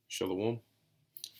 Shalom.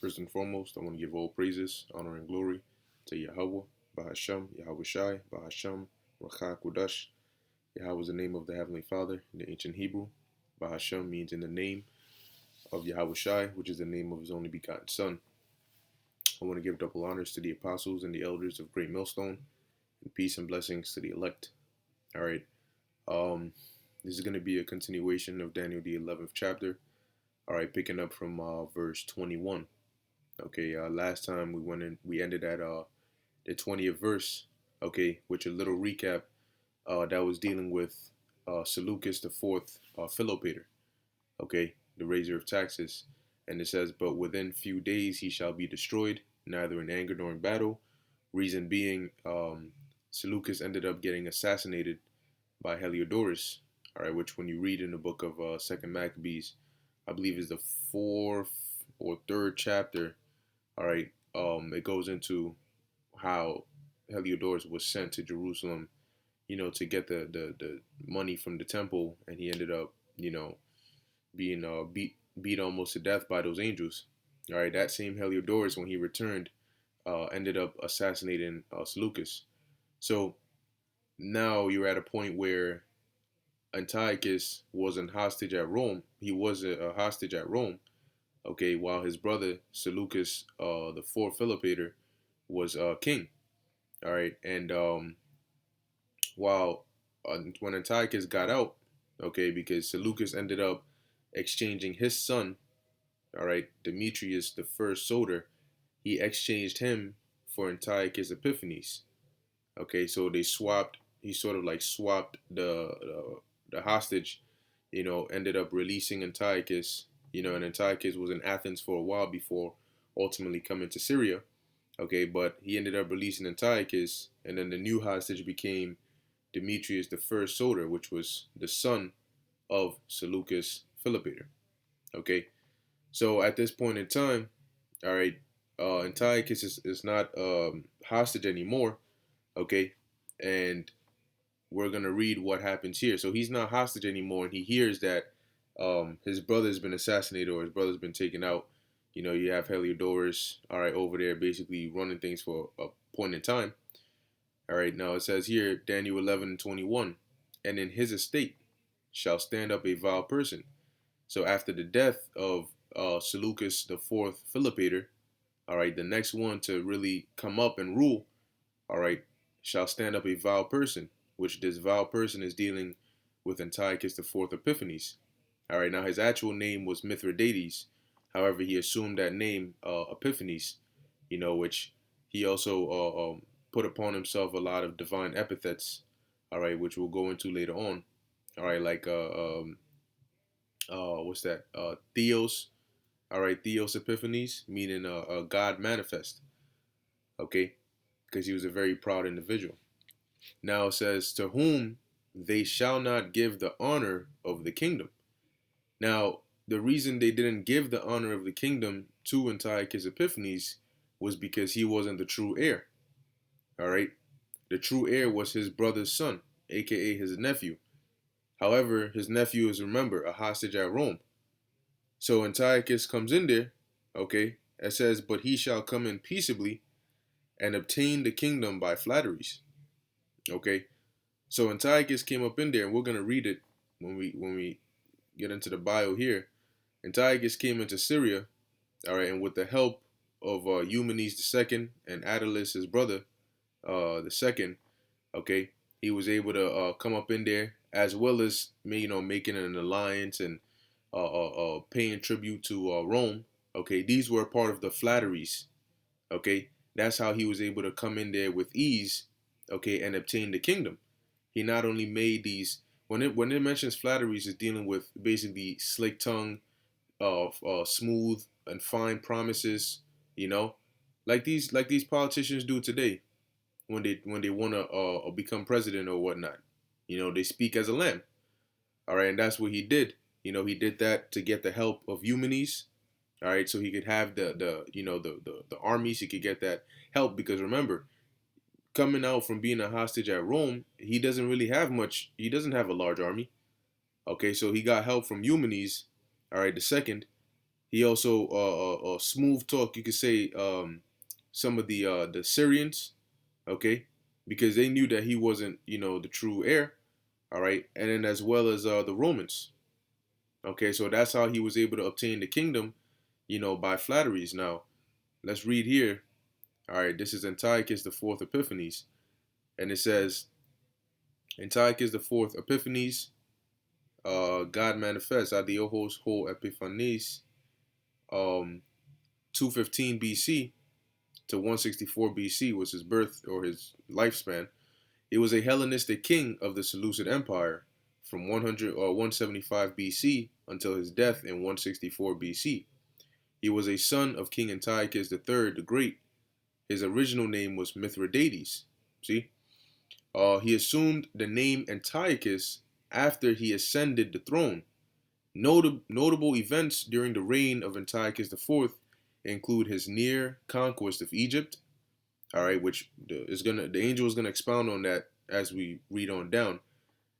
First and foremost, I want to give all praises, honor, and glory to Yahweh, Bahasham, Yahweh Shai, Bahasham, Rakha Kudash. Yahweh is the name of the Heavenly Father in the ancient Hebrew. Bahasham means in the name of Yahweh Shai, which is the name of his only begotten Son. I want to give double honors to the apostles and the elders of Great Millstone, and peace and blessings to the elect. All right. This is going to be a continuation of Daniel, the 11th chapter. All right, picking up from verse 21. Okay, last time we ended at the 20th verse. Okay, which a little recap that was dealing with Seleucus the fourth, Philopator. Okay, the raiser of taxes, and it says, but within few days he shall be destroyed, neither in anger nor in battle. Reason being, Seleucus ended up getting assassinated by Heliodorus. All right, which when you read in the book of Second Maccabees, I believe is the fourth or third chapter. All right, it goes into how Heliodorus was sent to Jerusalem, to get the money from the temple, and he ended up, being beat almost to death by those angels. All right, that same Heliodorus, when he returned, ended up assassinating Seleucus. So now you're at a point where Antiochus wasn't hostage at Rome. He was a hostage at Rome. Okay, while his brother Seleucus, the fourth Philopator, was king. All right, and while when Antiochus got out, okay, because Seleucus ended up exchanging his son, all right, Demetrius the first soldier, he exchanged him for Antiochus Epiphanes. Okay, so they swapped. He sort of like swapped the hostage. Ended up releasing Antiochus. And Antiochus was in Athens for a while before ultimately coming to Syria. Okay, but he ended up releasing Antiochus, and then the new hostage became Demetrius the first soldier, which was the son of Seleucus Philopator. Okay, so at this point in time, all right, Antiochus is not hostage anymore. Okay, and we're gonna read what happens here. So he's not hostage anymore, and he hears that his brother's been assassinated or his brother's been taken out. You have Heliodorus, all right, over there basically running things for a point in time. All right, now it says here, Daniel 11:21, and in his estate shall stand up a vile person. So after the death of Seleucus the fourth Philopator, all right, the next one to really come up and rule, all right, shall stand up a vile person, which this vile person is dealing with Antiochus the fourth Epiphanes. All right, now his actual name was Mithridates. However, he assumed that name Epiphanes, which he also put upon himself a lot of divine epithets. All right, which we'll go into later on. All right, like what's that? Theos. All right, Theos Epiphanes, meaning God manifest. Okay, because he was a very proud individual. Now it says, to whom they shall not give the honor of the kingdom. Now, the reason they didn't give the honor of the kingdom to Antiochus Epiphanes was because he wasn't the true heir. All right, the true heir was his brother's son, aka his nephew. However, his nephew is, remember, a hostage at Rome. So Antiochus comes in there, okay, it says, but he shall come in peaceably and obtain the kingdom by flatteries. Okay, so Antiochus came up in there, and we're gonna read it when we get into the bio here. Antiochus came into Syria, all right, and with the help of Eumenes II and Attalus, his brother, the second, okay, he was able to come up in there, as well as making an alliance and paying tribute to Rome. Okay, these were part of the flatteries. Okay, that's how he was able to come in there with ease. Okay, and obtain the kingdom. He not only made these, when it mentions flatteries, is dealing with basically slick tongue, smooth and fine promises. You know, like these politicians do today when they want to become president or whatnot. They speak as a lamb. All right, and that's what he did. He did that to get the help of Eumenes. All right, so he could have the armies. He could get that help because remember, coming out from being a hostage at Rome, he doesn't really have much. He doesn't have a large army. Okay, so he got help from Eumenes. All right, the second. He also smooth talk. You could say some of the Syrians, okay, because they knew that he wasn't, the true heir. All right, and then as well as the Romans. Okay, so that's how he was able to obtain the kingdom, by flatteries. Now let's read here. All right, this is Antiochus the fourth Epiphanes, and it says Antiochus the fourth Epiphanes, God manifests Antiochus ho Epiphanes, 215 BC to 164 BC was his birth or his lifespan. He was a Hellenistic king of the Seleucid Empire from 100 or 175 BC until his death in 164 BC. He was a son of King Antiochus III the Great. His original name was Mithridates. See, he assumed the name Antiochus after he ascended the throne. Notable events during the reign of Antiochus IV include his near conquest of Egypt. All right, which the angel is gonna expound on that as we read on down.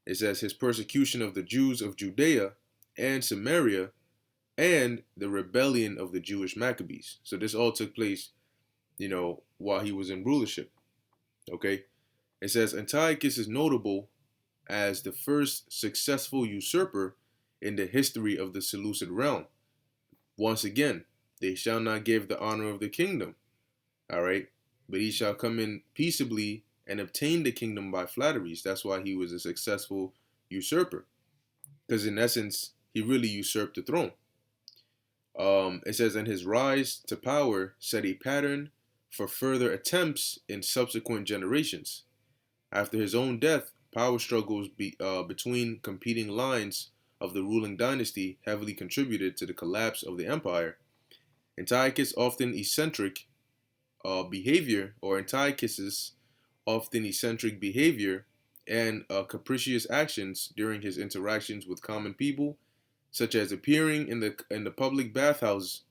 It says his persecution of the Jews of Judea and Samaria and the rebellion of the Jewish Maccabees. So this all took place, while he was in rulership. Okay, it says Antiochus is notable as the first successful usurper in the history of the Seleucid realm. Once again, they shall not give the honor of the kingdom. All right, but he shall come in peaceably and obtain the kingdom by flatteries. That's why he was a successful usurper, because in essence, he really usurped the throne. It says, and his rise to power set a pattern for further attempts in subsequent generations. After his own death, power struggles between competing lines of the ruling dynasty heavily contributed to the collapse of the empire. Antiochus' often eccentric behavior, or Antiochus's often eccentric behavior and capricious actions during his interactions with common people, such as appearing in the public bathhouses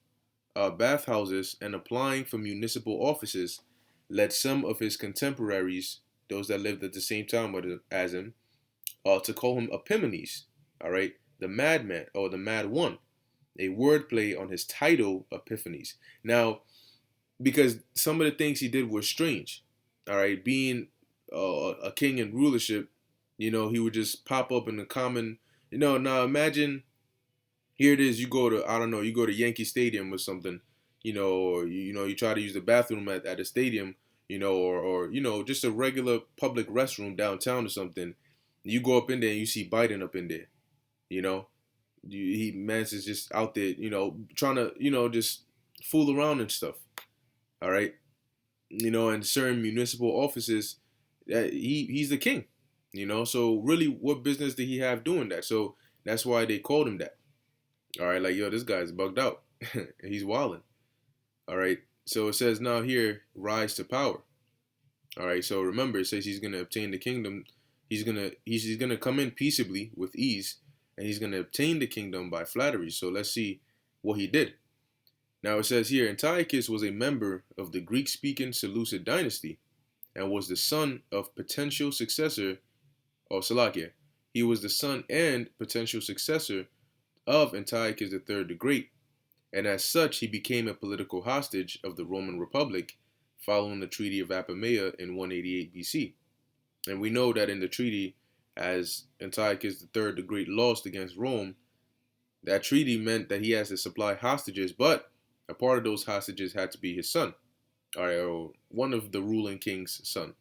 and applying for municipal offices, led some of his contemporaries, those that lived at the same time as him, to call him Epiphanes, all right, the madman or the mad one, a wordplay on his title Epiphanes. Now, because some of the things he did were strange, all right, being a king in rulership, he would just pop up in the common, now imagine here it is, you go to, I don't know, you go to Yankee Stadium or something, or you try to use the bathroom at a stadium, or just a regular public restroom downtown or something. You go up in there and you see Biden up in there, you know. Mance is just out there, trying to, just fool around and stuff. All right. In certain municipal offices, he's the king, So really, what business did he have doing that? So that's why they called him that. All right, like, yo, this guy's bugged out. He's wilding. All right. So it says now here, rise to power. All right. So remember, it says he's gonna obtain the kingdom. He's gonna come in peaceably with ease, and he's gonna obtain the kingdom by flattery. So let's see what he did. Now it says here, Antiochus was a member of the Greek-speaking Seleucid dynasty, and was the son of potential successor, or Salakia. He was the son and potential successor of Antiochus III the Great, and as such he became a political hostage of the Roman Republic following the Treaty of Apamea in 188 BC. And we know that in the treaty, as Antiochus III the Great lost against Rome, that treaty meant that he has to supply hostages, but a part of those hostages had to be his son, all right, or one of the ruling king's son.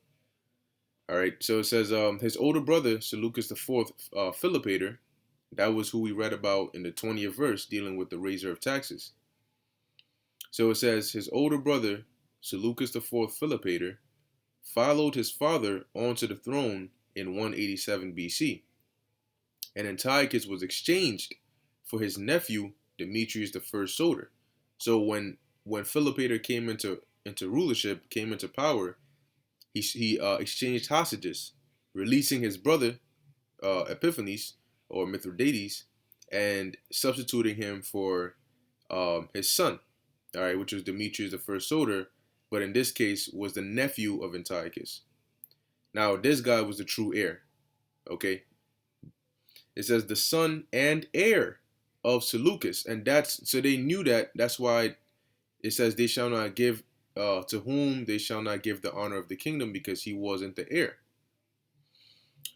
All right, so it says his older brother, Seleucus IV Philopator, that was who we read about in the 20th verse dealing with the raiser of taxes. So it says his older brother, Seleucus IV Philopator, followed his father onto the throne in 187 BC. And Antiochus was exchanged for his nephew, Demetrius I Soter. So when Philopator came into rulership, came into power, he exchanged hostages, releasing his brother Epiphanes or Mithridates, and substituting him for his son, all right, which was Demetrius I Soter, but in this case was the nephew of Antiochus. Now this guy was the true heir. Okay, it says the son and heir of Seleucus. And that's so they knew that. That's why it says they shall not give to whom they shall not give the honor of the kingdom, because he wasn't the heir.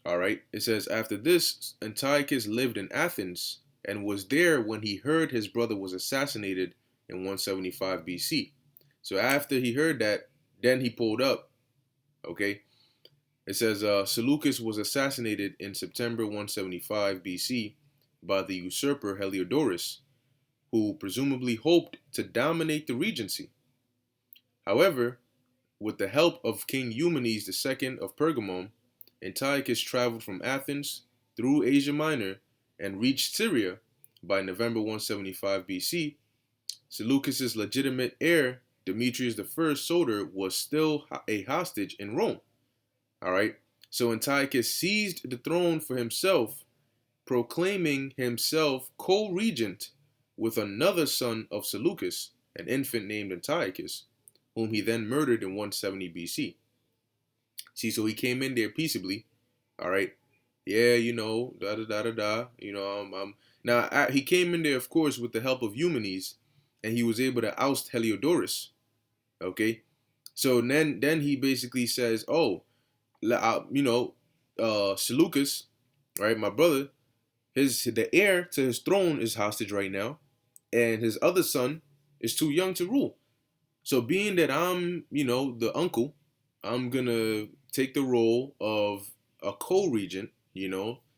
All right. It says, after this, Antiochus lived in Athens and was there when he heard his brother was assassinated in 175 BC. So after he heard that, then he pulled up. Okay. It says Seleucus was assassinated in September 175 BC by the usurper Heliodorus, who presumably hoped to dominate the regency. However, with the help of King Eumenes II of Pergamum, Antiochus traveled from Athens through Asia Minor and reached Syria by November 175 BC. Seleucus's legitimate heir, Demetrius I Soter, was still a hostage in Rome. All right. So Antiochus seized the throne for himself, proclaiming himself co-regent with another son of Seleucus, an infant named Antiochus, whom he then murdered in 170 BC. See, so he came in there peaceably. All right. Yeah, da da da da da. Now he came in there, of course, with the help of Eumenes, and he was able to oust Heliodorus. Okay. So then he basically says, oh, Seleucus, right, my brother, the heir to his throne is hostage right now, and his other son is too young to rule. So being that I'm, the uncle, I'm gonna take the role of a co-regent,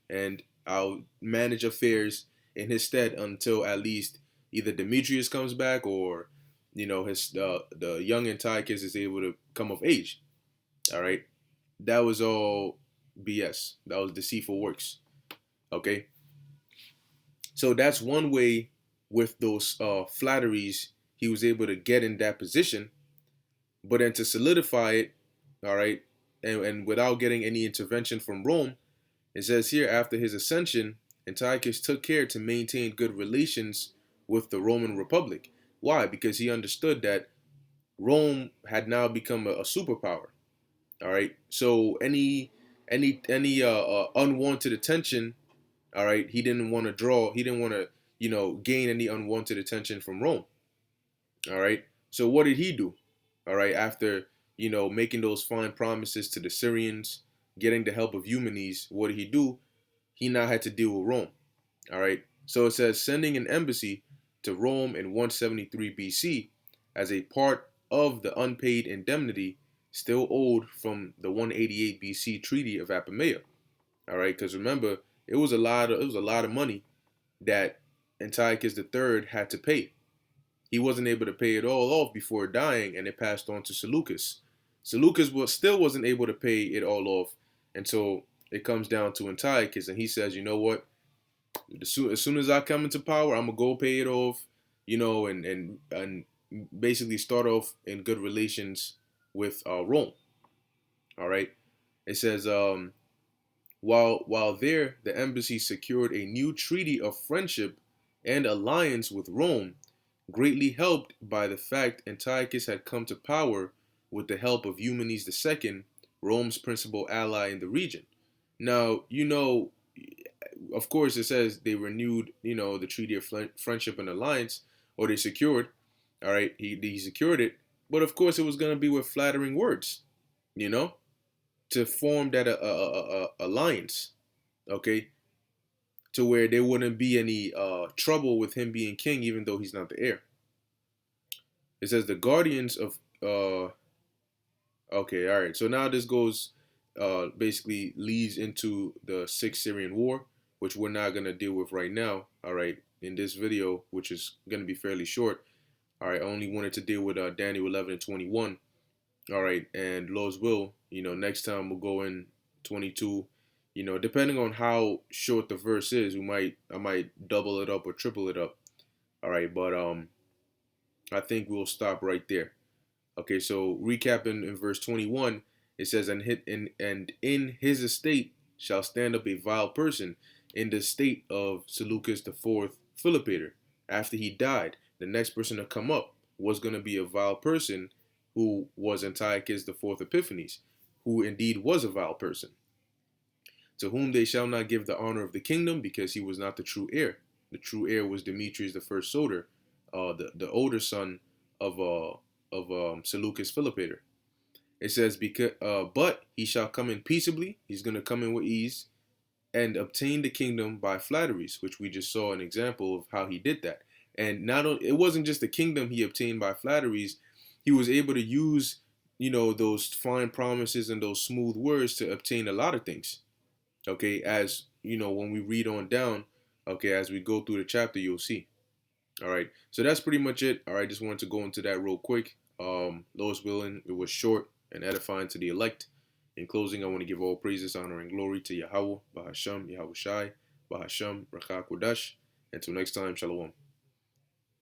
and I'll manage affairs in his stead until at least either Demetrius comes back or, his the young Antiochus is able to come of age. All right, that was all BS. That was deceitful works. Okay, so that's one way with those flatteries he was able to get in that position. But then to solidify it, all right, and without getting any intervention from Rome, it says here, after his ascension, Antiochus took care to maintain good relations with the Roman Republic. Why? Because he understood that Rome had now become a superpower. All right, so any unwanted attention, all right, he didn't want to draw. He didn't want to gain any unwanted attention from Rome. All right, so what did he do? All right, after making those fine promises to the Syrians, getting the help of Eumenes, what did he do? He now had to deal with Rome. All right, so it says sending an embassy to Rome in 173 BC as a part of the unpaid indemnity still owed from the 188 BC Treaty of Apamea. All right, because remember, it was a lot of money that Antiochus III had to pay. He wasn't able to pay it all off before dying, and it passed on to Seleucus. Seleucus still wasn't able to pay it all off until it comes down to Antiochus, and he says, you know what? As soon as I come into power, I'm gonna go pay it off, and basically start off in good relations with Rome. All right. It says, while there, the embassy secured a new treaty of friendship and alliance with Rome, greatly helped by the fact Antiochus had come to power with the help of Eumenes II, Rome's principal ally in the region. Now, of course, it says they renewed, the treaty of friendship and alliance, or they secured. All right, he secured it, but of course, it was going to be with flattering words, to form that alliance, okay, to where there wouldn't be any trouble with him being king, even though he's not the heir. It says the guardians of okay, all right. So now this goes basically leads into the Sixth Syrian War, which we're not gonna deal with right now. All right, in this video, which is gonna be fairly short. All right, I only wanted to deal with Daniel 11 and 21. All right, and Lord's will, next time we'll go in 22. Depending on how short the verse is, I might double it up or triple it up. All right, but I think we'll stop right there. Okay, so recapping in verse 21, it says, and in his estate shall stand up a vile person in the state of Seleucus the fourth Philopator. After he died, the next person to come up was going to be a vile person who was Antiochus the fourth Epiphanes, who indeed was a vile person, to whom they shall not give the honor of the kingdom, because he was not the true heir. the true heir was Demetrius the first Soter, the older son of Seleucus Philopator. It says, because but he shall come in peaceably. He's going to come in with ease and obtain the kingdom by flatteries, which we just saw an example of how he did that. And not only, it wasn't just the kingdom he obtained by flatteries, he was able to use, those fine promises and those smooth words to obtain a lot of things. Okay, as when we read on down, okay, as we go through the chapter, you'll see. All right, so that's pretty much it. All right, just wanted to go into that real quick. Lord's willing, it was short and edifying to the elect. In closing, I want to give all praises, honor, and glory to Yahweh, Bahasham, Yahweh Shai, Bahasham, Rachak Wadash. Until next time, Shalom.